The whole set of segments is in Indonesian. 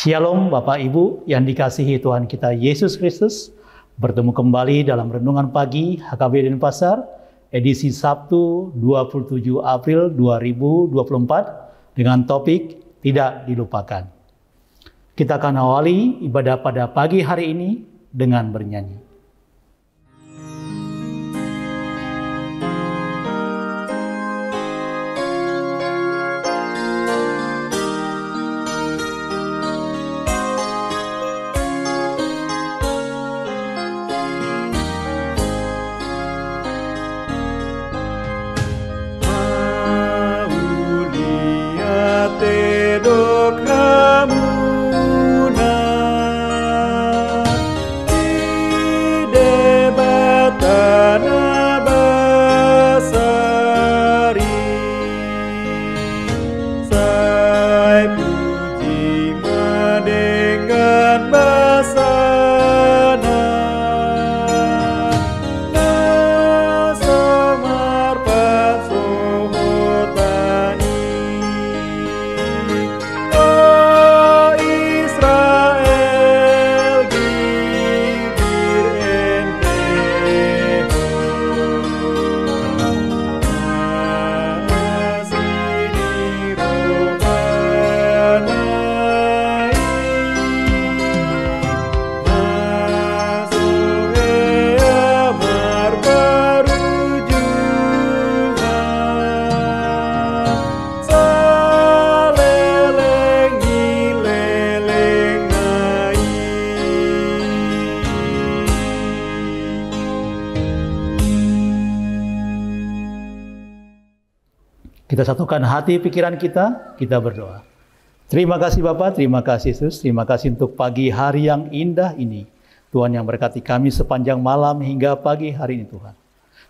Shalom Bapak Ibu yang dikasihi Tuhan kita Yesus Kristus. Bertemu kembali dalam Renungan Pagi HKB Denpasar, edisi Sabtu 27 April 2024 dengan topik Tidak Dilupakan. Kita akan awali ibadah pada pagi hari ini dengan bernyanyi. Kita satukan hati pikiran kita berdoa. Terima kasih Bapa, terima kasih Yesus, terima kasih untuk pagi hari yang indah ini. Tuhan yang berkati kami sepanjang malam hingga pagi hari ini Tuhan.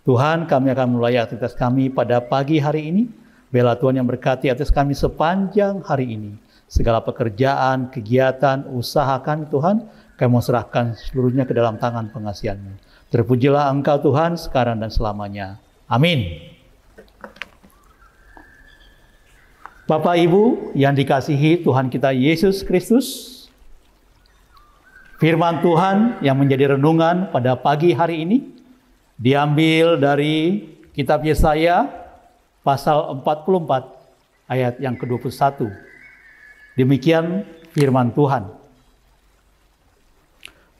Tuhan, kami akan mulai aktivitas kami pada pagi hari ini. Biarlah Tuhan yang berkati atas kami sepanjang hari ini. Segala pekerjaan, kegiatan, usaha kami Tuhan, kami mau serahkan seluruhnya ke dalam tangan pengasihan-Mu. Terpujilah Engkau Tuhan sekarang dan selamanya. Amin. Bapak Ibu yang dikasihi Tuhan kita Yesus Kristus, firman Tuhan yang menjadi renungan pada pagi hari ini diambil dari kitab Yesaya pasal 44 ayat yang ke-21. Demikian firman Tuhan.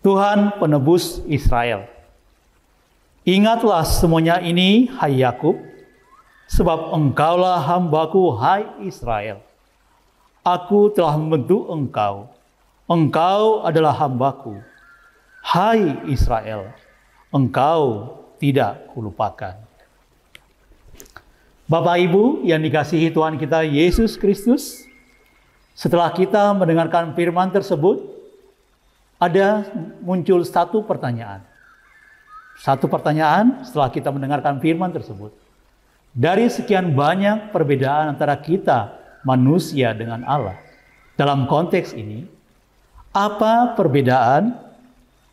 Tuhan penebus Israel. Ingatlah semuanya ini, hai Yakub, sebab engkaulah hambaku, hai Israel. Aku telah membentuk engkau. Engkau adalah hambaku. Hai Israel, engkau tidak kulupakan. Bapak Ibu yang dikasihi Tuhan kita Yesus Kristus, setelah kita mendengarkan firman tersebut, ada muncul satu pertanyaan. Satu pertanyaan setelah kita mendengarkan firman tersebut. Dari sekian banyak perbedaan antara kita manusia dengan Allah. Dalam konteks ini, apa perbedaan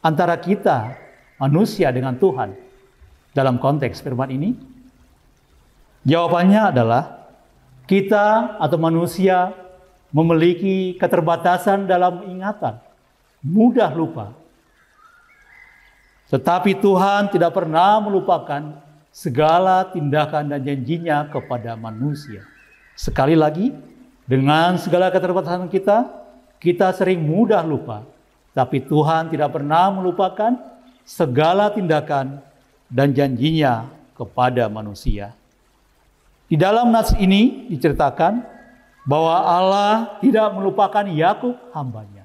antara kita manusia dengan Tuhan dalam konteks firman ini? Jawabannya adalah kita atau manusia memiliki keterbatasan dalam ingatan, mudah lupa. Tetapi Tuhan tidak pernah melupakan segala tindakan dan janjinya kepada manusia. Sekali lagi, dengan segala keterbatasan kita sering mudah lupa. Tapi Tuhan tidak pernah melupakan segala tindakan dan janjinya kepada manusia. Di dalam nats ini diceritakan bahwa Allah tidak melupakan Yakub hambanya.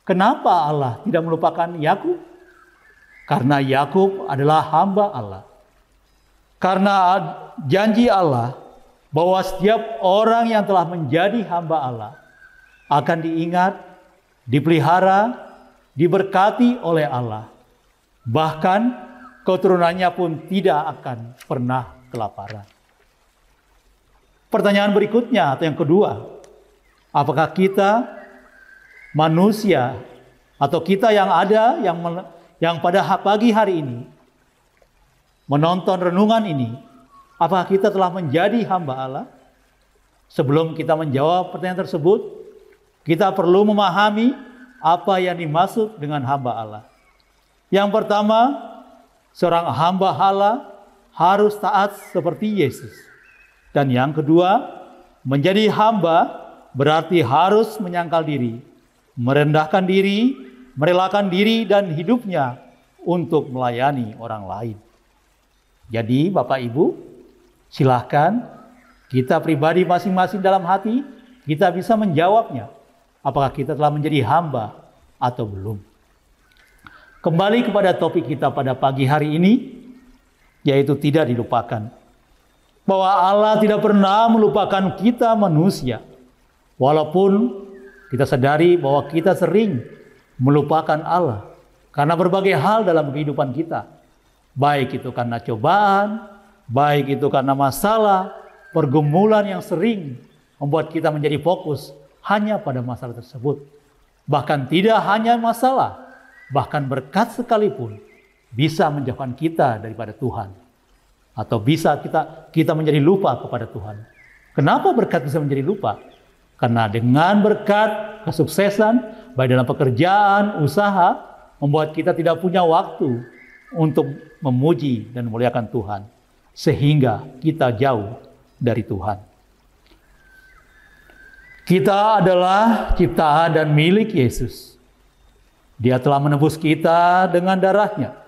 Kenapa Allah tidak melupakan Yakub? Karena Yakub adalah hamba Allah. Karena janji Allah bahwa setiap orang yang telah menjadi hamba Allah akan diingat, dipelihara, diberkati oleh Allah. Bahkan keturunannya pun tidak akan pernah kelaparan. Pertanyaan berikutnya atau yang kedua, apakah kita manusia atau kita yang ada yang pada pagi hari ini menonton renungan ini, apakah kita telah menjadi hamba Allah? Sebelum kita menjawab pertanyaan tersebut, kita perlu memahami apa yang dimaksud dengan hamba Allah. Yang pertama, seorang hamba Allah harus taat seperti Yesus. Dan yang kedua, menjadi hamba berarti harus menyangkal diri, merendahkan diri, merelakan diri dan hidupnya untuk melayani orang lain. Jadi Bapak Ibu, silahkan kita pribadi masing-masing dalam hati, kita bisa menjawabnya. Apakah kita telah menjadi hamba atau belum? Kembali kepada topik kita pada pagi hari ini, yaitu tidak dilupakan. Bahwa Allah tidak pernah melupakan kita manusia. Walaupun kita sadari bahwa kita sering melupakan Allah karena berbagai hal dalam kehidupan kita. Baik itu karena cobaan, baik itu karena masalah, pergumulan yang sering membuat kita menjadi fokus hanya pada masalah tersebut. Bahkan tidak hanya masalah, bahkan berkat sekalipun bisa menjauhkan kita daripada Tuhan. Atau bisa kita menjadi lupa kepada Tuhan. Kenapa berkat bisa menjadi lupa? Karena dengan berkat, kesuksesan, baik dalam pekerjaan, usaha, membuat kita tidak punya waktu untuk memuji dan memuliakan Tuhan. Sehingga kita jauh dari Tuhan. Kita adalah ciptaan dan milik Yesus. Dia telah menebus kita dengan darahnya.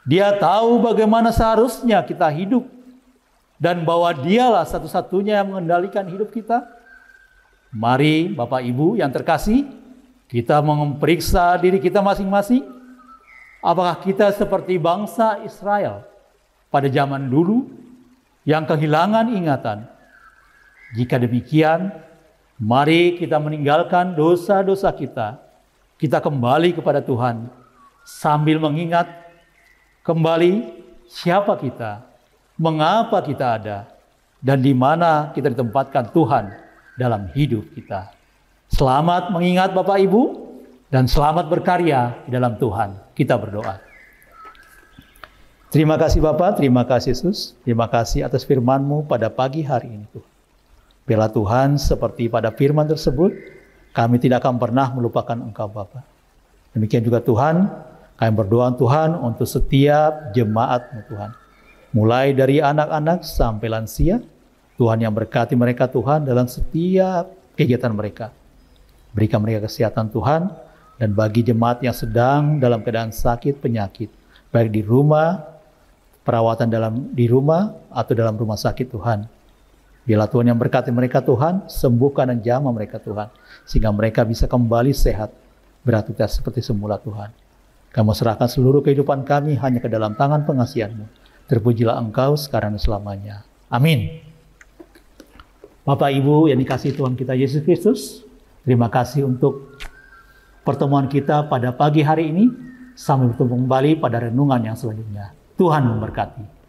Dia tahu bagaimana seharusnya kita hidup. Dan bahwa dialah satu-satunya yang mengendalikan hidup kita. Mari Bapak Ibu yang terkasih, kita memeriksa diri kita masing-masing. Apakah kita seperti bangsa Israel pada zaman dulu yang kehilangan ingatan? Jika demikian, mari kita meninggalkan dosa-dosa kita. Kita kembali kepada Tuhan sambil mengingat kembali siapa kita, mengapa kita ada, dan di mana kita ditempatkan Tuhan dalam hidup kita. Selamat mengingat Bapak Ibu dan selamat berkarya di dalam Tuhan. Kita berdoa. Terima kasih Bapak, terima kasih Yesus, terima kasih atas firman-Mu pada pagi hari ini Tuhan. Biarlah Tuhan seperti pada firman tersebut, kami tidak akan pernah melupakan Engkau Bapa. Demikian juga Tuhan, kami berdoa Tuhan untuk setiap jemaat-Mu Tuhan. Mulai dari anak-anak sampai lansia, Tuhan yang berkati mereka Tuhan dalam setiap kegiatan mereka. Berikan mereka kesehatan Tuhan, dan bagi jemaat yang sedang dalam keadaan sakit penyakit, baik di rumah, perawatan di rumah atau dalam rumah sakit Tuhan. Biarlah Tuhan yang berkati mereka Tuhan, sembuhkan dan jamah mereka Tuhan, sehingga mereka bisa kembali sehat, beraktivitas seperti semula Tuhan. Kamu serahkan seluruh kehidupan kami hanya ke dalam tangan pengasihan-Mu. Terpujilah Engkau sekarang dan selamanya. Amin. Bapak Ibu yang dikasihi Tuhan kita Yesus Kristus, terima kasih untuk pertemuan kita pada pagi hari ini. Sampai bertemu kembali pada renungan yang selanjutnya. Tuhan memberkati.